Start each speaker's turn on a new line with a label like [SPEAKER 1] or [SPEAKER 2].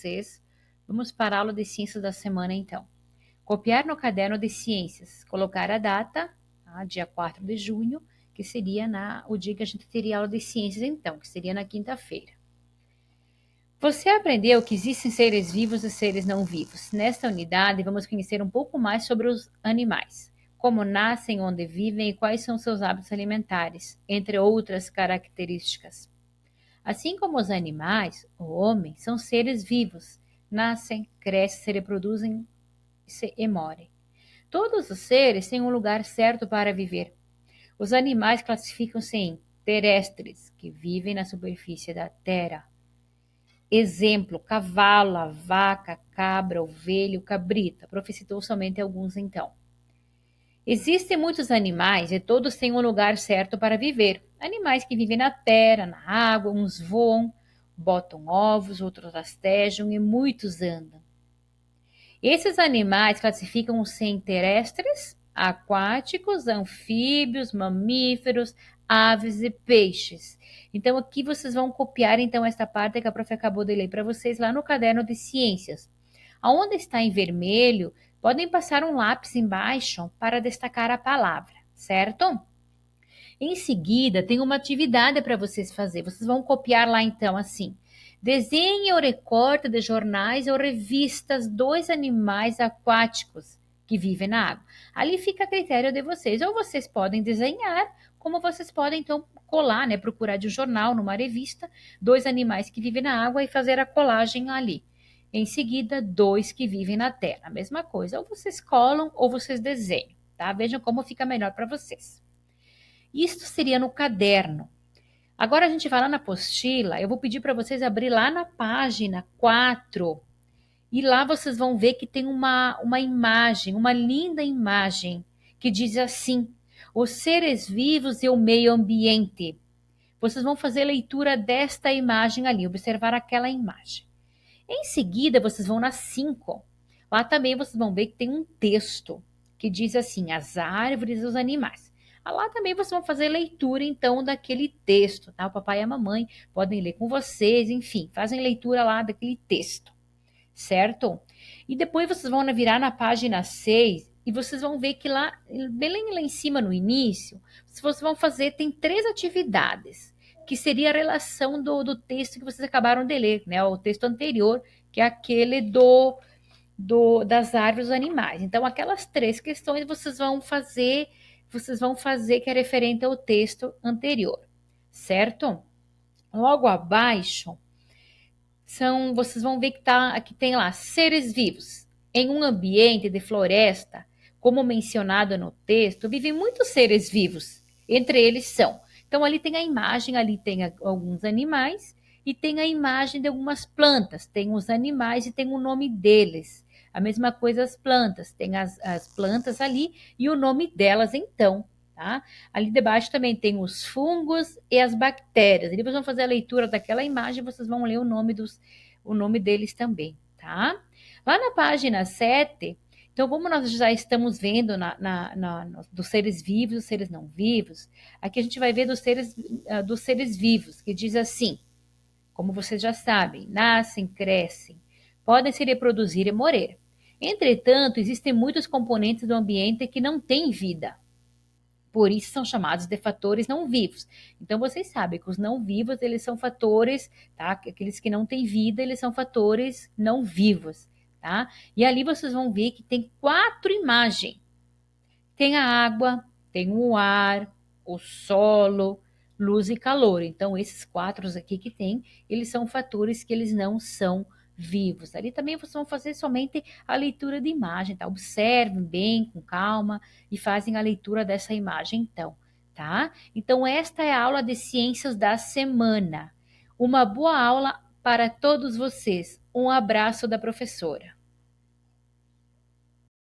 [SPEAKER 1] vocês. Vamos para a aula de ciências da semana, então. Copiar no caderno de ciências, colocar a data, tá? Dia 4 de junho, que seria o dia que a gente teria aula de ciências, então, que seria na quinta-feira. Você aprendeu que existem seres vivos e seres não vivos. Nesta unidade, vamos conhecer um pouco mais sobre os animais, como nascem, onde vivem e quais são seus hábitos alimentares, entre outras características. Assim como os animais, o homem são seres vivos, nascem, crescem, se reproduzem e morrem. Todos os seres têm um lugar certo para viver. Os animais classificam-se em terrestres, que vivem na superfície da terra. Exemplo, cavalo, a vaca, cabra, ovelha, cabrita. Citou somente alguns então. Existem muitos animais e todos têm um lugar certo para viver. Animais que vivem na terra, na água, uns voam, botam ovos, outros rastejam e muitos andam. Esses animais classificam-se em terrestres, aquáticos, anfíbios, mamíferos, aves e peixes. Então aqui vocês vão copiar então esta parte que a prof acabou de ler para vocês lá no caderno de ciências. Aonde está em vermelho, podem passar um lápis embaixo para destacar a palavra, certo? Em seguida, tem uma atividade para vocês fazer. Vocês vão copiar lá então assim: desenhe ou recorte de jornais ou revistas dois animais aquáticos que vivem na água. Ali fica a critério de vocês. Ou vocês podem desenhar, como vocês podem então colar, né, procurar de um jornal, numa revista, dois animais que vivem na água e fazer a colagem ali. Em seguida, dois que vivem na terra. A mesma coisa. Ou vocês colam ou vocês desenham, tá? Vejam como fica melhor para vocês. Isto seria no caderno. Agora a gente vai lá na apostila, eu vou pedir para vocês abrir lá na página 4. E lá vocês vão ver que tem uma imagem, uma linda imagem, que diz assim: os seres vivos e o meio ambiente. Vocês vão fazer leitura desta imagem ali, observar aquela imagem. Em seguida, vocês vão na 5. Lá também vocês vão ver que tem um texto que diz assim: as árvores e os animais. Lá também vocês vão fazer leitura, então, daquele texto, tá? O papai e a mamãe podem ler com vocês, enfim, fazem leitura lá daquele texto, certo? E depois vocês vão virar na página 6 e vocês vão ver que lá, bem lá em cima no início, vocês vão fazer, tem 3 atividades, que seria a relação do texto que vocês acabaram de ler, né? O texto anterior, que é aquele das árvores dos animais. Então, aquelas 3 questões vocês vão fazer que é referente ao texto anterior, certo? Logo abaixo, vocês vão ver que aqui tem lá, seres vivos. Em um ambiente de floresta, como mencionado no texto, vivem muitos seres vivos. Entre eles são. Então, ali tem a imagem, ali tem alguns animais, e tem a imagem de algumas plantas. Tem os animais e tem o nome deles. A mesma coisa as plantas. Tem as plantas ali e o nome delas, então. Tá? Ali debaixo também tem os fungos e as bactérias. E depois vão fazer a leitura daquela imagem, vocês vão ler o nome deles também, tá? Lá na página 7, então como nós já estamos vendo dos seres vivos e dos seres não vivos, aqui a gente vai ver dos seres vivos, que diz assim, como vocês já sabem: nascem, crescem, podem se reproduzir e morrer. Entretanto, existem muitos componentes do ambiente que não têm vida. Por isso são chamados de fatores não vivos. Então vocês sabem que os não vivos, eles são fatores, tá? Aqueles que não têm vida, eles são fatores não vivos, tá? E ali vocês vão ver que tem 4 imagens. Tem a água, tem o ar, o solo, luz e calor. Então esses 4 aqui que tem, eles são fatores que eles não são vivos. Ali também vocês vão fazer somente a leitura de imagem, tá? Observem bem, com calma, e fazem a leitura dessa imagem, então, tá? Então, esta é a aula de ciências da semana. Uma boa aula para todos vocês. Um abraço da professora.